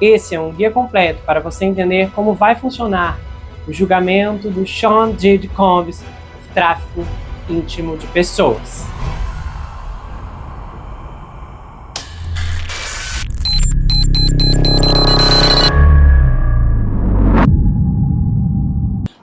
Esse é um guia completo para você entender como vai funcionar o julgamento do Sean Diddy Combs por tráfico íntimo de pessoas.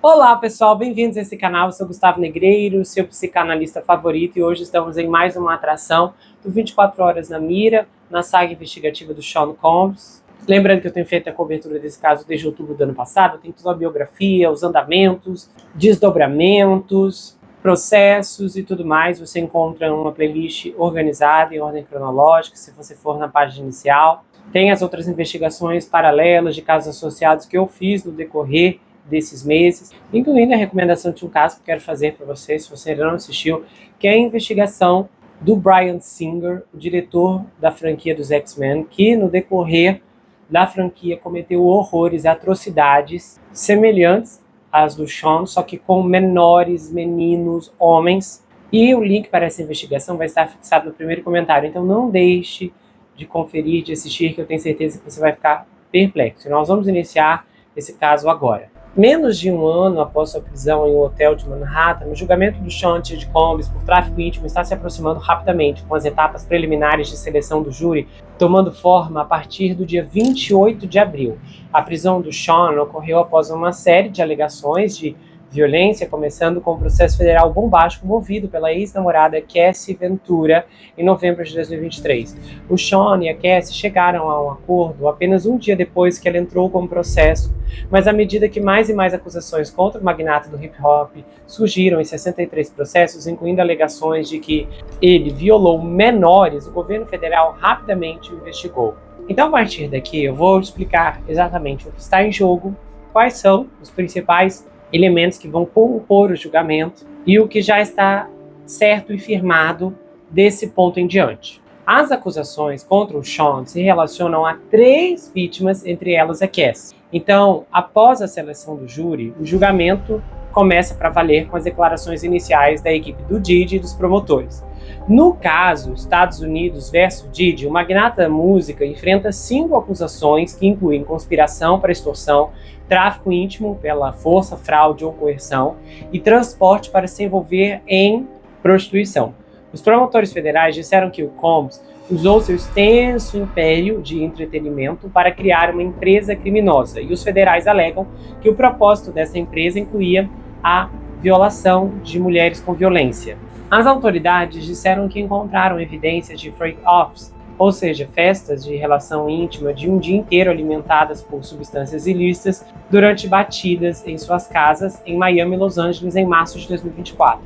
Olá pessoal, bem-vindos a esse canal. Eu sou Gustavo Negreiro, seu psicanalista favorito, e hoje estamos em mais uma atração do 24 Horas na Mira, na saga investigativa do Sean Combs. Lembrando que eu tenho feito a cobertura desse caso desde outubro do ano passado. Tem toda a biografia, os andamentos, desdobramentos, processos e tudo mais. Você encontra uma playlist organizada em ordem cronológica, se você for na página inicial. Tem as outras investigações paralelas de casos associados que eu fiz no decorrer desses meses, incluindo a recomendação de um caso que eu quero fazer para vocês, se você ainda não assistiu, que é a investigação do Bryan Singer, o diretor da franquia dos X-Men, que no decorrer da franquia cometeu horrores e atrocidades semelhantes às do Sean, só que com menores, meninos, homens. E o link para essa investigação vai estar fixado no primeiro comentário, então não deixe de conferir, de assistir, que eu tenho certeza que você vai ficar perplexo. E nós vamos iniciar esse caso agora. Menos de um ano após sua prisão em um hotel de Manhattan, o julgamento do Sean Diddy Combs por tráfico íntimo está se aproximando rapidamente, com as etapas preliminares de seleção do júri tomando forma a partir do dia 28 de abril. A prisão do Sean ocorreu após uma série de alegações de violência, começando com um processo federal bombástico movido pela ex-namorada Cassie Ventura em novembro de 2023. O Sean e a Cassie chegaram a um acordo apenas um dia depois que ela entrou com o processo, mas à medida que mais e mais acusações contra o magnata do hip-hop surgiram em 63 processos, incluindo alegações de que ele violou menores, o governo federal rapidamente o investigou. Então, a partir daqui, eu vou explicar exatamente o que está em jogo, quais são os principais elementos que vão compor o julgamento e o que já está certo e firmado desse ponto em diante. As acusações contra o Sean se relacionam a 3 vítimas, entre elas a Cassie. Então, após a seleção do júri, o julgamento começa para valer com as declarações iniciais da equipe do Diddy e dos promotores. No caso, Estados Unidos versus Diddy, o magnata da música enfrenta 5 acusações que incluem conspiração para extorsão, tráfico íntimo pela força, fraude ou coerção e transporte para se envolver em prostituição. Os promotores federais disseram que o Combs usou seu extenso império de entretenimento para criar uma empresa criminosa, e os federais alegam que o propósito dessa empresa incluía a violação de mulheres com violência. As autoridades disseram que encontraram evidências de freak-offs, ou seja, festas de relação íntima de um dia inteiro alimentadas por substâncias ilícitas durante batidas em suas casas em Miami e Los Angeles em março de 2024.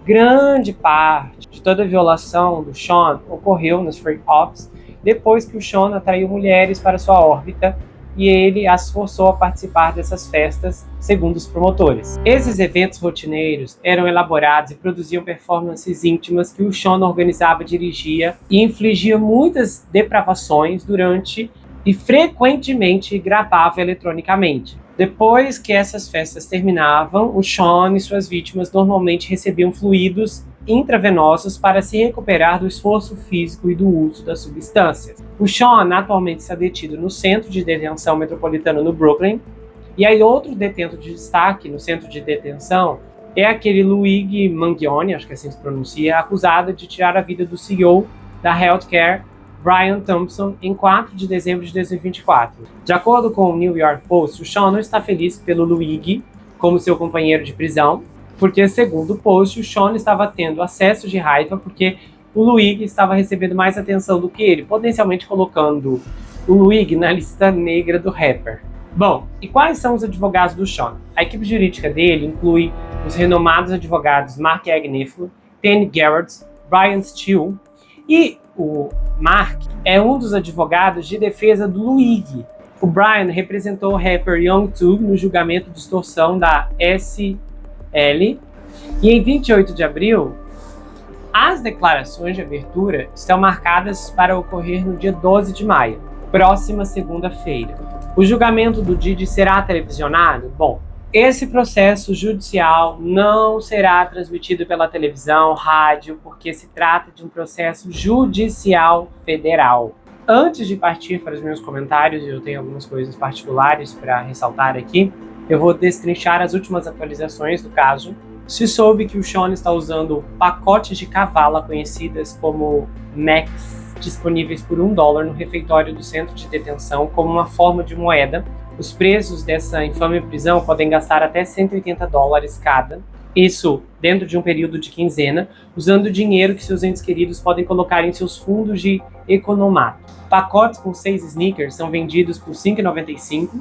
Grande parte de toda a violação do Sean ocorreu nos freak-offs depois que o Sean atraiu mulheres para sua órbita e ele as forçou a participar dessas festas, segundo os promotores. Esses eventos rotineiros eram elaborados e produziam performances íntimas que o Sean organizava, dirigia e infligia muitas depravações durante e frequentemente gravava eletronicamente. Depois que essas festas terminavam, o Sean e suas vítimas normalmente recebiam fluidos intravenosos para se recuperar do esforço físico e do uso das substâncias. O Sean atualmente está detido no Centro de Detenção Metropolitano no Brooklyn, e aí outro detento de destaque no centro de detenção é aquele Luigi Mangione, acho que assim se pronuncia, acusado de tirar a vida do CEO da Healthcare, Brian Thompson, em 4 de dezembro de 2024. De acordo com o New York Post, o Sean não está feliz pelo Luigi como seu companheiro de prisão, porque, segundo o Post, o Sean estava tendo acessos de raiva porque o Luigi estava recebendo mais atenção do que ele, potencialmente colocando o Luigi na lista negra do rapper. Bom, e quais são os advogados do Sean? A equipe jurídica dele inclui os renomados advogados Mark Agnifilo, Penny Garrett, Brian Steele, e o Mark é um dos advogados de defesa do Luigi. O Brian representou o rapper Young Thug no julgamento de extorsão da SL, e em 28 de abril, as declarações de abertura estão marcadas para ocorrer no dia 12 de maio, próxima segunda-feira. O julgamento do Diddy será televisionado? Bom, esse processo judicial não será transmitido pela televisão, rádio, porque se trata de um processo judicial federal. Antes de partir para os meus comentários, eu tenho algumas coisas particulares para ressaltar aqui. Eu vou destrinchar as últimas atualizações do caso. Se soube que o Sean está usando pacotes de cavala conhecidas como Max, disponíveis por $1 no refeitório do centro de detenção como uma forma de moeda. Os presos dessa infame prisão podem gastar até $180 cada. Isso dentro de um período de quinzena, usando o dinheiro que seus entes queridos podem colocar em seus fundos de economato. Pacotes com 6 sneakers são vendidos por R$ 5,95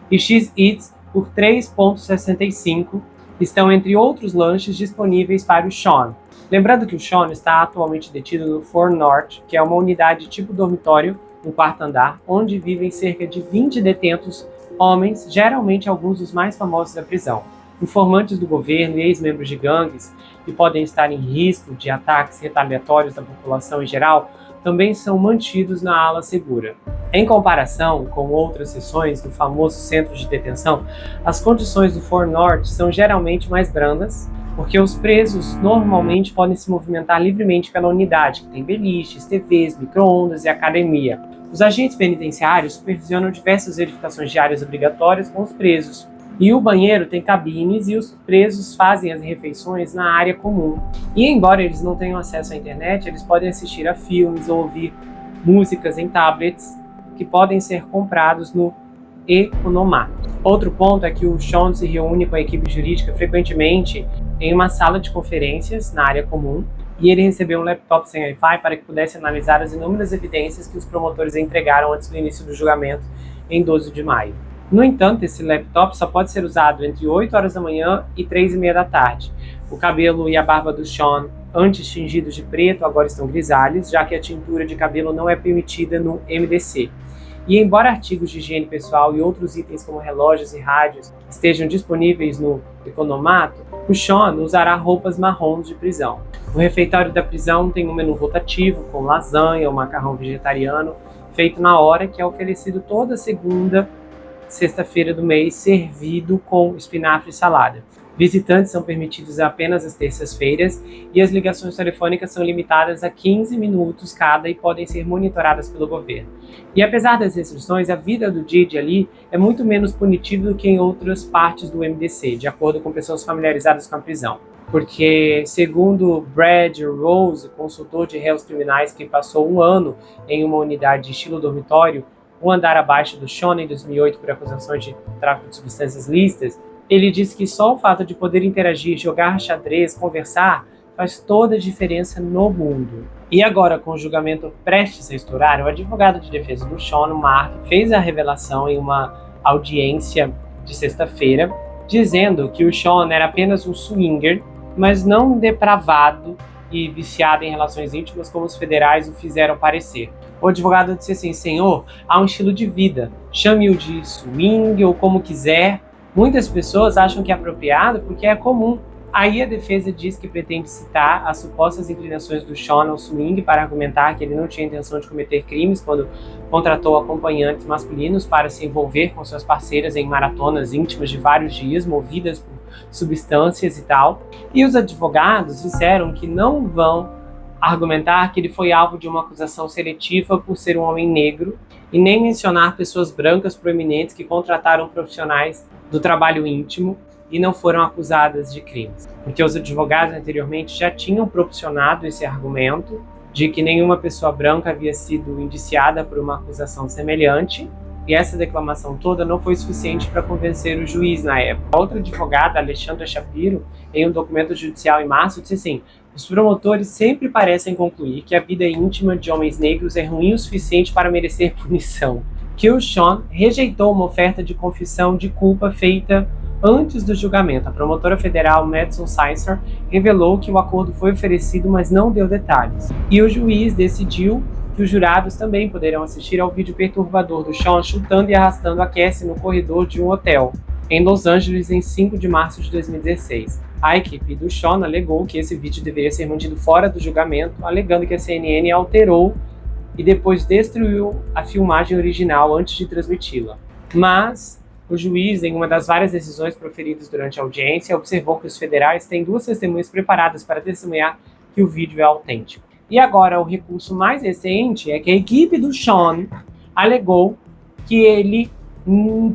e X-Eats por R$ 3,65 estão entre outros lanches disponíveis para o Sean. Lembrando que o Sean está atualmente detido no Fort North, que é uma unidade tipo dormitório no 4º andar, onde vivem cerca de 20 detentos homens, geralmente alguns dos mais famosos da prisão. Informantes do governo e ex-membros de gangues, que podem estar em risco de ataques retaliatórios da população em geral, também são mantidos na ala segura. Em comparação com outras seções do famoso centro de detenção, as condições do Fort North são geralmente mais brandas, porque os presos normalmente podem se movimentar livremente pela unidade, que tem beliches, TVs, micro-ondas e academia. Os agentes penitenciários supervisionam diversas verificações diárias obrigatórias com os presos, e o banheiro tem cabines e os presos fazem as refeições na área comum. E embora eles não tenham acesso à internet, eles podem assistir a filmes ou ouvir músicas em tablets que podem ser comprados no economato. Outro ponto é que o Sean se reúne com a equipe jurídica frequentemente em uma sala de conferências na área comum, e ele recebeu um laptop sem Wi-Fi para que pudesse analisar as inúmeras evidências que os promotores entregaram antes do início do julgamento em 12 de maio. No entanto, esse laptop só pode ser usado entre 8 horas da manhã e 3h30 da tarde. O cabelo e a barba do Sean, antes tingidos de preto, agora estão grisalhos, já que a tintura de cabelo não é permitida no MDC. E embora artigos de higiene pessoal e outros itens como relógios e rádios estejam disponíveis no economato, o Sean usará roupas marrons de prisão. O refeitório da prisão tem um menu rotativo com lasanha ou macarrão vegetariano feito na hora, que é oferecido toda segunda sexta-feira do mês, servido com espinafre e salada. Visitantes são permitidos apenas às terças-feiras e as ligações telefônicas são limitadas a 15 minutos cada e podem ser monitoradas pelo governo. E apesar das restrições, a vida do Didi ali é muito menos punitiva do que em outras partes do MDC, de acordo com pessoas familiarizadas com a prisão. Porque, segundo Brad Rose, consultor de réus criminais que passou 1 ano em uma unidade de estilo dormitório, um andar abaixo do Sean em 2008 por acusações de tráfico de substâncias lícitas, ele disse que só o fato de poder interagir, jogar xadrez, conversar, faz toda a diferença no mundo. E agora, com o julgamento prestes a estourar, o advogado de defesa do Sean, Mark, fez a revelação em uma audiência de sexta-feira, dizendo que o Sean era apenas um swinger, mas não depravado e viciado em relações íntimas como os federais o fizeram parecer. O advogado disse assim: senhor, há um estilo de vida, chame-o de swing ou como quiser. Muitas pessoas acham que é apropriado porque é comum. Aí a defesa diz que pretende citar as supostas inclinações do Sean ao swing para argumentar que ele não tinha intenção de cometer crimes quando contratou acompanhantes masculinos para se envolver com suas parceiras em maratonas íntimas de vários dias, movidas por substâncias e tal. E os advogados disseram que não vão argumentar que ele foi alvo de uma acusação seletiva por ser um homem negro e nem mencionar pessoas brancas proeminentes que contrataram profissionais do trabalho íntimo e não foram acusadas de crimes. Porque os advogados anteriormente já tinham proporcionado esse argumento de que nenhuma pessoa branca havia sido indiciada por uma acusação semelhante, e essa declamação toda não foi suficiente para convencer o juiz na época. A outra advogada, Alexandra Shapiro, em um documento judicial em março, disse assim: os promotores sempre parecem concluir que a vida íntima de homens negros é ruim o suficiente para merecer punição. Que o Sean rejeitou uma oferta de confissão de culpa feita antes do julgamento. A promotora federal Madison Sicer revelou que o acordo foi oferecido, mas não deu detalhes. E o juiz decidiu que os jurados também poderão assistir ao vídeo perturbador do Sean chutando e arrastando a Cassie no corredor de um hotel em Los Angeles em 5 de março de 2016. A equipe do Sean alegou que esse vídeo deveria ser mantido fora do julgamento, alegando que a CNN alterou e depois destruiu a filmagem original antes de transmiti-la. Mas o juiz, em uma das várias decisões proferidas durante a audiência, observou que os federais têm 2 testemunhas preparadas para testemunhar que o vídeo é autêntico. E agora o recurso mais recente é que a equipe do Sean alegou que ele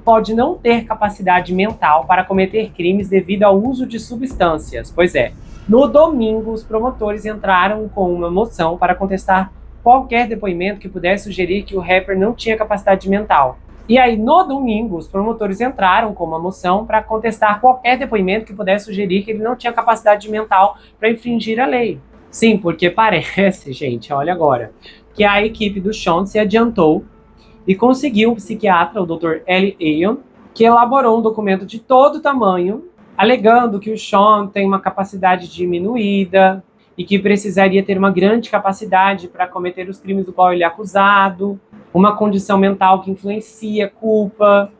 pode não ter capacidade mental para cometer crimes devido ao uso de substâncias. Pois é, no domingo os promotores entraram com uma moção para contestar qualquer depoimento que pudesse sugerir que o rapper não tinha capacidade mental. E aí, no domingo, os promotores entraram com uma moção para contestar qualquer depoimento que pudesse sugerir que ele não tinha capacidade mental para infringir a lei. Sim, porque parece, gente, olha agora, que a equipe do Sean se adiantou e conseguiu um psiquiatra, o Dr. Eli Ayon, que elaborou um documento de todo tamanho, alegando que o Sean tem uma capacidade diminuída e que precisaria ter uma grande capacidade para cometer os crimes do qual ele é acusado, uma condição mental que influencia a culpa.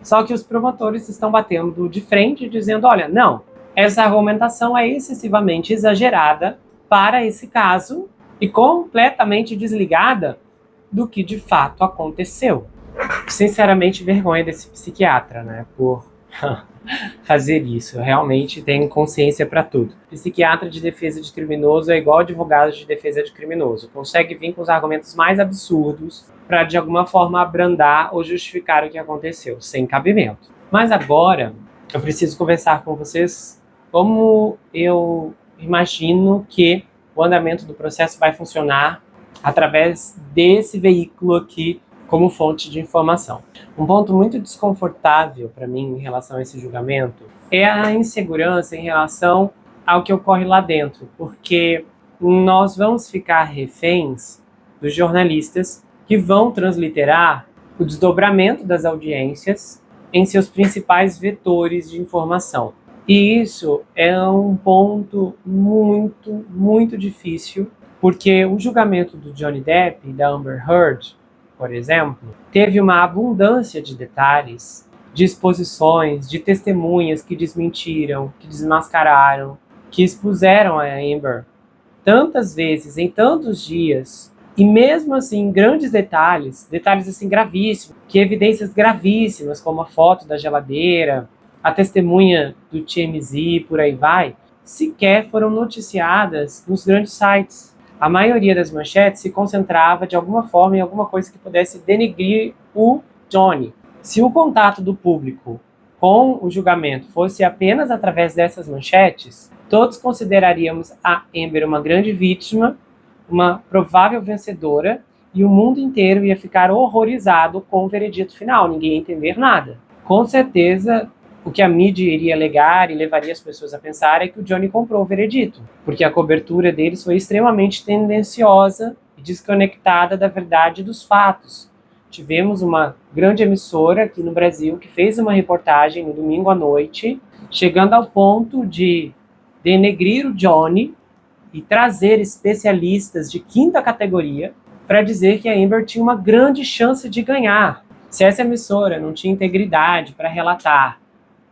Só que os promotores estão batendo de frente, dizendo, olha, não, essa argumentação é excessivamente exagerada para esse caso e completamente desligada do que de fato aconteceu. Sinceramente, vergonha desse psiquiatra, né, por fazer isso. Realmente tem consciência para tudo. Psiquiatra de defesa de criminoso é igual advogado de defesa de criminoso. Consegue vir com os argumentos mais absurdos para de alguma forma abrandar ou justificar o que aconteceu, sem cabimento. Mas agora eu preciso conversar com vocês como eu imagino que o andamento do processo vai funcionar através desse veículo aqui como fonte de informação. Um ponto muito desconfortável para mim em relação a esse julgamento é a insegurança em relação ao que ocorre lá dentro, porque nós vamos ficar reféns dos jornalistas que vão transliterar o desdobramento das audiências em seus principais vetores de informação. E isso é um ponto muito, muito difícil, porque o julgamento do Johnny Depp e da Amber Heard, por exemplo, teve uma abundância de detalhes, de exposições, de testemunhas que desmentiram, que desmascararam, que expuseram a Amber tantas vezes, em tantos dias, e mesmo assim, grandes detalhes assim gravíssimos, que evidências gravíssimas, como a foto da geladeira, a testemunha do TMZ, por aí vai, sequer foram noticiadas nos grandes sites. A maioria das manchetes se concentrava de alguma forma em alguma coisa que pudesse denegrir o Johnny. Se o contato do público com o julgamento fosse apenas através dessas manchetes, todos consideraríamos a Amber uma grande vítima, uma provável vencedora, e o mundo inteiro ia ficar horrorizado com o veredito final, ninguém ia entender nada. Com certeza, o que a mídia iria alegar e levaria as pessoas a pensar é que o Johnny comprou o veredito, porque a cobertura deles foi extremamente tendenciosa e desconectada da verdade dos fatos. Tivemos uma grande emissora aqui no Brasil que fez uma reportagem no domingo à noite, chegando ao ponto de denegrir o Johnny e trazer especialistas de quinta categoria para dizer que a Amber tinha uma grande chance de ganhar. Se essa emissora não tinha integridade para relatar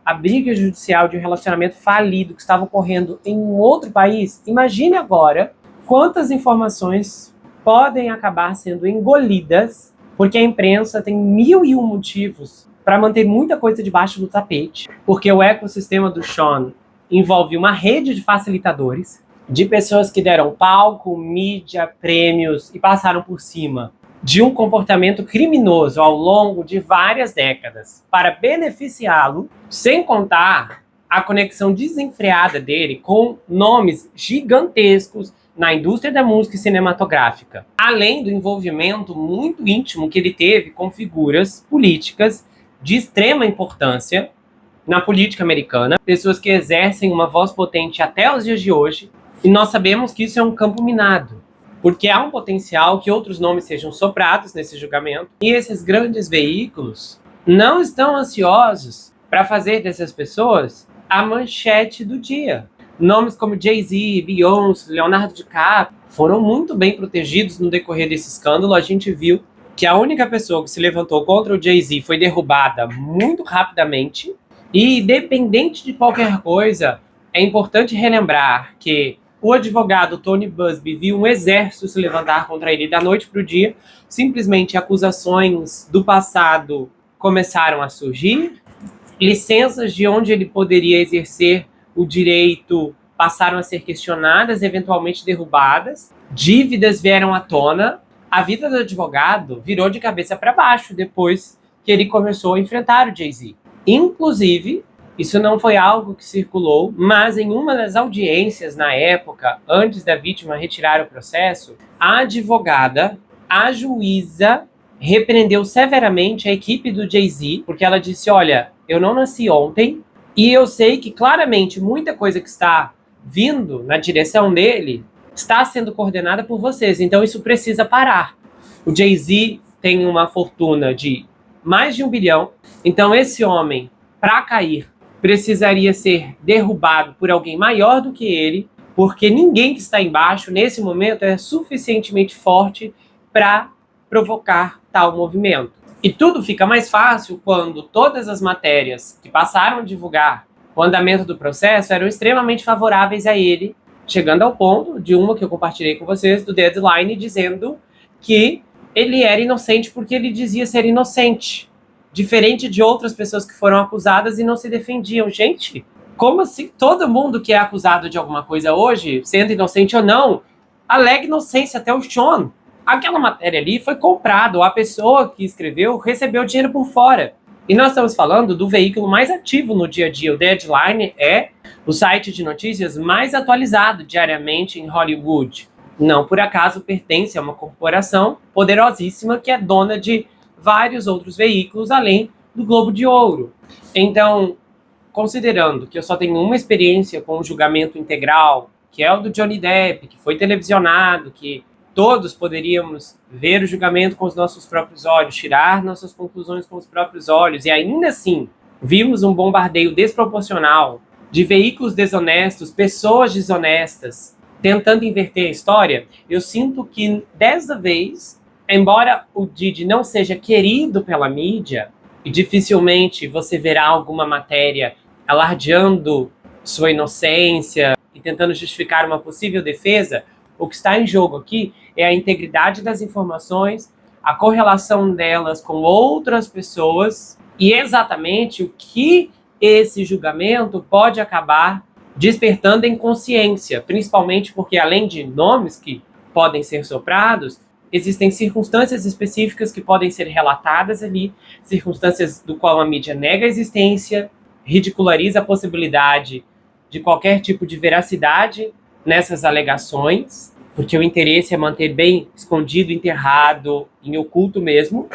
a briga judicial de um relacionamento falido que estava ocorrendo em um outro país, imagine agora quantas informações podem acabar sendo engolidas, porque a imprensa tem 1001 motivos para manter muita coisa debaixo do tapete, porque o ecossistema do Sean envolve uma rede de facilitadores, de pessoas que deram palco, mídia, prêmios e passaram por cima de um comportamento criminoso ao longo de várias décadas para beneficiá-lo, sem contar a conexão desenfreada dele com nomes gigantescos na indústria da música cinematográfica, além do envolvimento muito íntimo que ele teve com figuras políticas de extrema importância na política americana, pessoas que exercem uma voz potente até os dias de hoje, e nós sabemos que isso é um campo minado, porque há um potencial que outros nomes sejam soprados nesse julgamento, e esses grandes veículos não estão ansiosos para fazer dessas pessoas a manchete do dia. Nomes como Jay-Z, Beyoncé, Leonardo DiCaprio foram muito bem protegidos no decorrer desse escândalo. A gente viu que a única pessoa que se levantou contra o Jay-Z foi derrubada muito rapidamente, e independente de qualquer coisa, é importante relembrar que o advogado Tony Buzbee viu um exército se levantar contra ele da noite para o dia. Simplesmente acusações do passado começaram a surgir, licenças de onde ele poderia exercer o direito passaram a ser questionadas, eventualmente derrubadas, dívidas vieram à tona, a vida do advogado virou de cabeça para baixo depois que ele começou a enfrentar o Jay-Z. Inclusive, isso não foi algo que circulou, mas em uma das audiências na época, antes da vítima retirar o processo, a advogada, a juíza, repreendeu severamente a equipe do Jay-Z, porque ela disse, olha, eu não nasci ontem, e eu sei que claramente muita coisa que está vindo na direção dele está sendo coordenada por vocês, então isso precisa parar. O Jay-Z tem uma fortuna de mais de 1 bilhão, então esse homem, para cair, precisaria ser derrubado por alguém maior do que ele, porque ninguém que está embaixo, nesse momento, é suficientemente forte para provocar tal movimento. E tudo fica mais fácil quando todas as matérias que passaram a divulgar o andamento do processo eram extremamente favoráveis a ele, chegando ao ponto de uma que eu compartilhei com vocês, do Deadline, dizendo que ele era inocente porque ele dizia ser inocente, diferente de outras pessoas que foram acusadas e não se defendiam. Gente, como assim todo mundo que é acusado de alguma coisa hoje, sendo inocente ou não, alega inocência, até o Sean? Aquela matéria ali foi comprada, ou a pessoa que escreveu recebeu dinheiro por fora. E nós estamos falando do veículo mais ativo no dia a dia. O Deadline é o site de notícias mais atualizado diariamente em Hollywood. Não por acaso pertence a uma corporação poderosíssima que é dona de vários outros veículos, além do Globo de Ouro. Então, considerando que eu só tenho uma experiência com o julgamento integral, que é o do Johnny Depp, que foi televisionado, que todos poderíamos ver o julgamento com os nossos próprios olhos, tirar nossas conclusões com os próprios olhos, e ainda assim vimos um bombardeio desproporcional de veículos desonestos, pessoas desonestas, tentando inverter a história, eu sinto que dessa vez, embora o Diddy não seja querido pela mídia, e dificilmente você verá alguma matéria alardeando sua inocência e tentando justificar uma possível defesa, o que está em jogo aqui é a integridade das informações, a correlação delas com outras pessoas e exatamente o que esse julgamento pode acabar despertando em consciência, principalmente porque além de nomes que podem ser soprados, existem circunstâncias específicas que podem ser relatadas ali, circunstâncias do qual a mídia nega a existência, ridiculariza a possibilidade de qualquer tipo de veracidade nessas alegações, porque o interesse é manter bem escondido, enterrado, em oculto mesmo.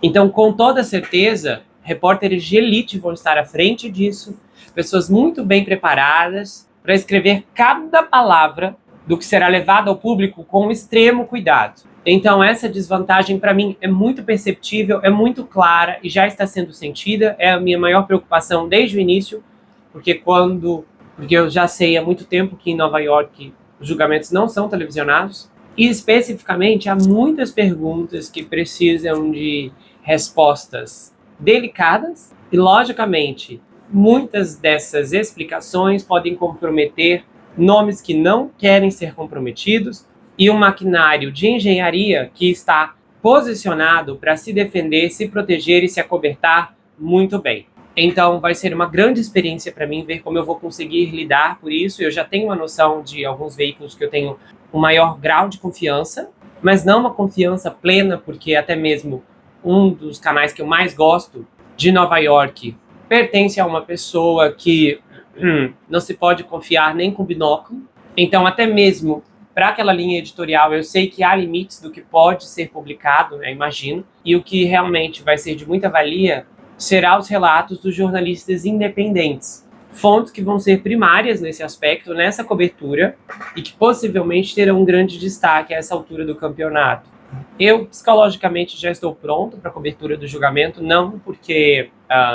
Então, com toda certeza, repórteres de elite vão estar à frente disso, pessoas muito bem preparadas para escrever cada palavra do que será levado ao público com extremo cuidado. Então, essa desvantagem, para mim, é muito perceptível, é muito clara e já está sendo sentida. É a minha maior preocupação desde o início, porque eu já sei há muito tempo que em Nova York os julgamentos não são televisionados. E, especificamente, há muitas perguntas que precisam de respostas delicadas e, logicamente, muitas dessas explicações podem comprometer nomes que não querem ser comprometidos e um maquinário de engenharia que está posicionado para se defender, se proteger e se acobertar muito bem. Então vai ser uma grande experiência para mim ver como eu vou conseguir lidar por isso. Eu já tenho uma noção de alguns veículos que eu tenho um maior grau de confiança, mas não uma confiança plena, porque até mesmo um dos canais que eu mais gosto de Nova York pertence a uma pessoa que não se pode confiar nem com binóculo. Então até mesmo para aquela linha editorial, eu sei que há limites do que pode ser publicado, né, imagino, e o que realmente vai ser de muita valia será os relatos dos jornalistas independentes, fontes que vão ser primárias nesse aspecto, nessa cobertura, e que possivelmente terão um grande destaque a essa altura do campeonato. Eu, psicologicamente, já estou pronto para a cobertura do julgamento, não porque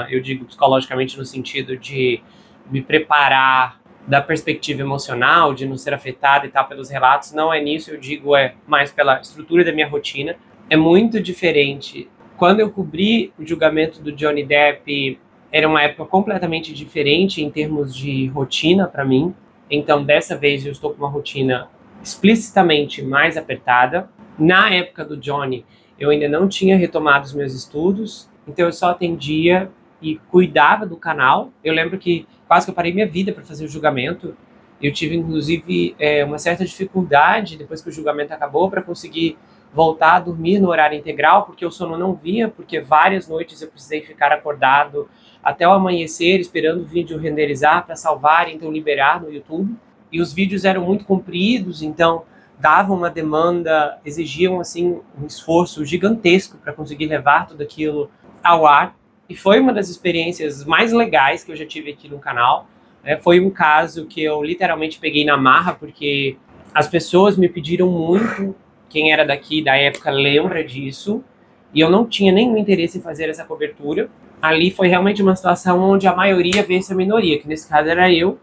eu digo psicologicamente no sentido de me preparar da perspectiva emocional, de não ser afetado e tal pelos relatos, não é nisso, eu digo é mais pela estrutura da minha rotina. É muito diferente. Quando eu cobri o julgamento do Johnny Depp, era uma época completamente diferente em termos de rotina para mim. Então, dessa vez, eu estou com uma rotina explicitamente mais apertada. Na época do Johnny, eu ainda não tinha retomado os meus estudos, então eu só atendia e cuidava do canal. Eu lembro que quase que eu parei minha vida para fazer o julgamento. Eu tive, inclusive, uma certa dificuldade, depois que o julgamento acabou, para conseguir voltar a dormir no horário integral, porque o sono não vinha, porque várias noites eu precisei ficar acordado até o amanhecer, esperando o vídeo renderizar para salvar, então liberar no YouTube. E os vídeos eram muito compridos, então davam uma demanda, exigiam assim um esforço gigantesco para conseguir levar tudo aquilo ao ar. E foi uma das experiências mais legais que eu já tive aqui no canal. Foi um caso que eu literalmente peguei na marra, porque as pessoas me pediram muito. Quem era daqui da época lembra disso. E eu não tinha nenhum interesse em fazer essa cobertura. Ali foi realmente uma situação onde a maioria vence a minoria, que nesse caso era eu.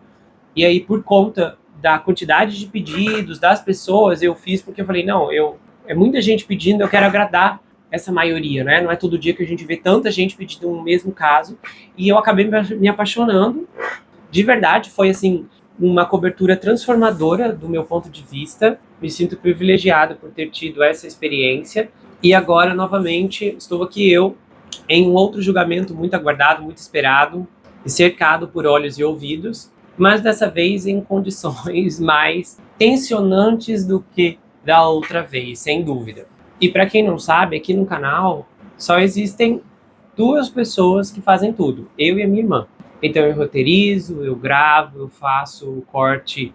E aí, por conta da quantidade de pedidos das pessoas, eu fiz porque eu falei, não, é muita gente pedindo, eu quero agradar essa maioria, né? Não é todo dia que a gente vê tanta gente pedindo o mesmo caso. E eu acabei me apaixonando. De verdade, foi assim, uma cobertura transformadora do meu ponto de vista. Me sinto privilegiado por ter tido essa experiência. E agora, novamente, estou aqui eu, em um outro julgamento muito aguardado, muito esperado, e cercado por olhos e ouvidos, mas dessa vez em condições mais tensionantes do que da outra vez, sem dúvida. E para quem não sabe, aqui no canal só existem 2 pessoas que fazem tudo, eu e a minha irmã. Então eu roteirizo, eu gravo, eu faço o corte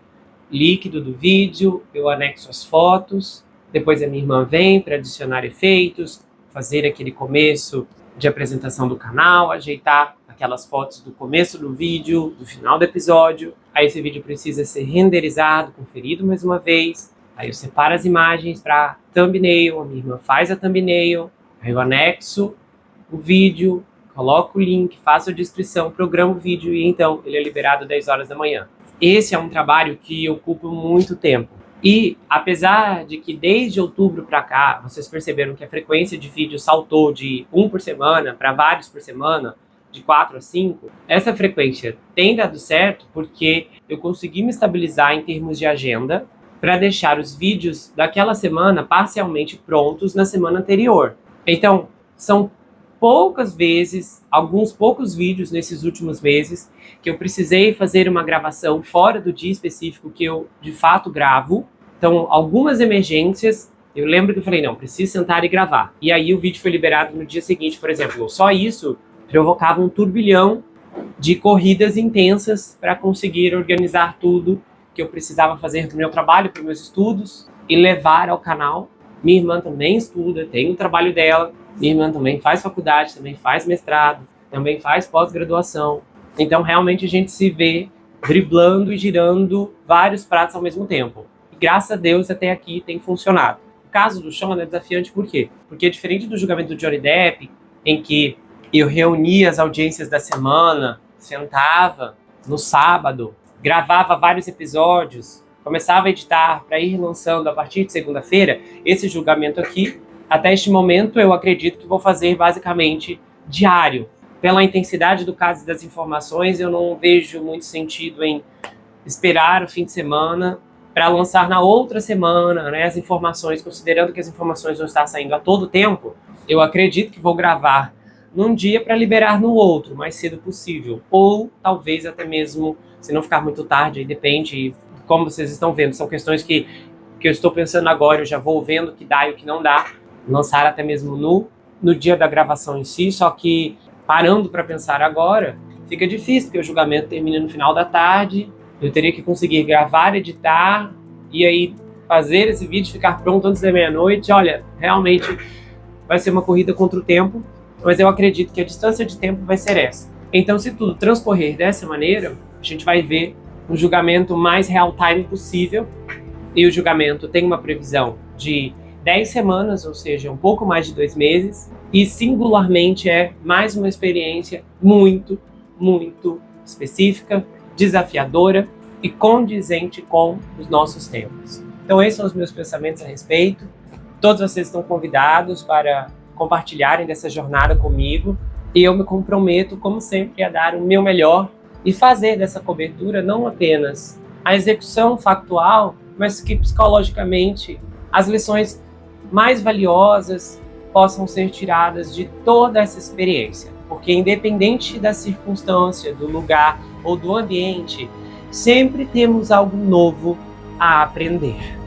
líquido do vídeo, eu anexo as fotos, depois a minha irmã vem para adicionar efeitos, fazer aquele começo de apresentação do canal, ajeitar aquelas fotos do começo do vídeo, do final do episódio. Aí esse vídeo precisa ser renderizado, conferido mais uma vez. Aí eu separo as imagens para thumbnail, a minha irmã faz a thumbnail, aí eu anexo o vídeo, coloco o link, faço a descrição, programo o vídeo e então ele é liberado às 10 horas da manhã. Esse é um trabalho que ocupa muito tempo. E apesar de que desde outubro para cá, vocês perceberam que a frequência de vídeo saltou de 1 por semana para vários por semana, de 4 a 5, essa frequência tem dado certo porque eu consegui me estabilizar em termos de agenda para deixar os vídeos daquela semana parcialmente prontos na semana anterior. Então, são poucas vezes, alguns poucos vídeos nesses últimos meses, que eu precisei fazer uma gravação fora do dia específico que eu, de fato, gravo. Então, algumas emergências, eu lembro que eu falei, não, preciso sentar e gravar. E aí o vídeo foi liberado no dia seguinte, por exemplo. Só isso provocava um turbilhão de corridas intensas para conseguir organizar tudo que eu precisava fazer para o meu trabalho, para os meus estudos e levar ao canal. Minha irmã também estuda, tem o trabalho dela. Minha irmã também faz faculdade, também faz mestrado, também faz pós-graduação. Então, realmente, a gente se vê driblando e girando vários pratos ao mesmo tempo. E, graças a Deus, até aqui tem funcionado. O caso do Sean é desafiante por quê? Porque, diferente do julgamento do Johnny Depp, em que eu reunia as audiências da semana, sentava no sábado, gravava vários episódios, começava a editar para ir lançando a partir de segunda-feira, esse julgamento aqui, até este momento, eu acredito que vou fazer basicamente diário. Pela intensidade do caso e das informações, eu não vejo muito sentido em esperar o fim de semana para lançar na outra semana, né, as informações, considerando que as informações não estão saindo a todo tempo. Eu acredito que vou gravar num dia para liberar no outro, o mais cedo possível. Ou talvez até mesmo, se não ficar muito tarde, aí depende, como vocês estão vendo, são questões que eu estou pensando agora, eu já vou vendo o que dá e o que não dá. Lançar até mesmo no dia da gravação em si, só que parando para pensar agora, fica difícil, porque o julgamento termina no final da tarde, eu teria que conseguir gravar, editar, e aí fazer esse vídeo ficar pronto antes da meia-noite. Olha, realmente vai ser uma corrida contra o tempo, mas eu acredito que a distância de tempo vai ser essa. Então, se tudo transcorrer dessa maneira, a gente vai ver um julgamento mais real-time possível, e o julgamento tem uma previsão de 10 semanas, ou seja, um pouco mais de 2 meses, e singularmente é mais uma experiência muito, muito específica, desafiadora e condizente com os nossos tempos. Então esses são os meus pensamentos a respeito. Todos vocês estão convidados para compartilharem dessa jornada comigo, e eu me comprometo, como sempre, a dar o meu melhor e fazer dessa cobertura não apenas a execução factual, mas que psicologicamente as lições mais valiosas possam ser tiradas de toda essa experiência. Porque independente da circunstância, do lugar ou do ambiente, Sempre temos algo novo a aprender.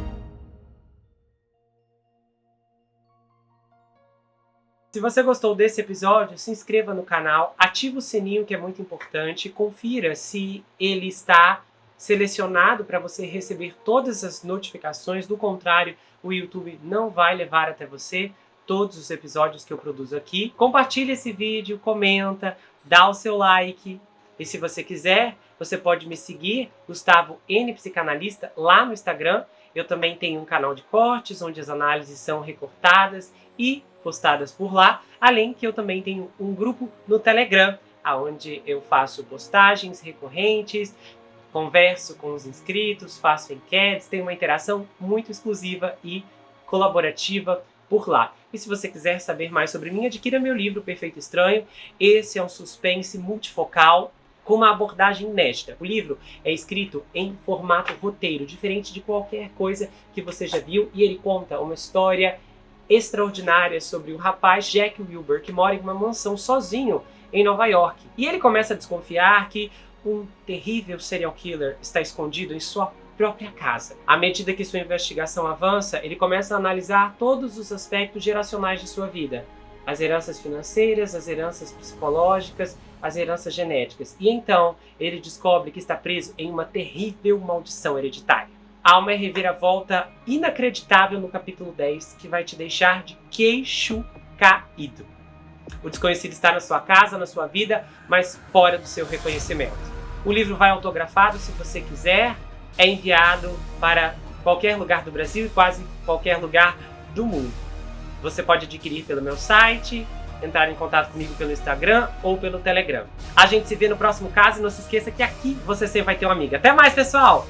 Se você gostou desse episódio, se inscreva no canal, ative o sininho, que é muito importante, confira se ele está selecionado para você receber todas as notificações. Do contrário, o YouTube não vai levar até você todos os episódios que eu produzo aqui. Compartilhe esse vídeo, comenta, dá o seu like. E se você quiser, você pode me seguir, Gustavo N Psicanalista, lá no Instagram. Eu também tenho um canal de cortes, onde as análises são recortadas e postadas por lá. Além que eu também tenho um grupo no Telegram, onde eu faço postagens recorrentes, converso com os inscritos, faço enquetes, tenho uma interação muito exclusiva e colaborativa por lá. E se você quiser saber mais sobre mim, adquira meu livro Perfeito Estranho. Esse é um suspense multifocal com uma abordagem inédita. O livro é escrito em formato roteiro, diferente de qualquer coisa que você já viu, e ele conta uma história extraordinária sobre o rapaz Jack Wilbur, que mora em uma mansão sozinho em Nova York. E ele começa a desconfiar que um terrível serial killer está escondido em sua própria casa. À medida que sua investigação avança, ele começa a analisar todos os aspectos geracionais de sua vida. As heranças financeiras, as heranças psicológicas, as heranças genéticas. E então, ele descobre que está preso em uma terrível maldição hereditária. Há uma reviravolta inacreditável no capítulo 10 que vai te deixar de queixo caído. O desconhecido está na sua casa, na sua vida, mas fora do seu reconhecimento. O livro vai autografado, se você quiser, é enviado para qualquer lugar do Brasil e quase qualquer lugar do mundo. Você pode adquirir pelo meu site, entrar em contato comigo pelo Instagram ou pelo Telegram. A gente se vê no próximo caso e não se esqueça que aqui você sempre vai ter uma amiga. Até mais, pessoal!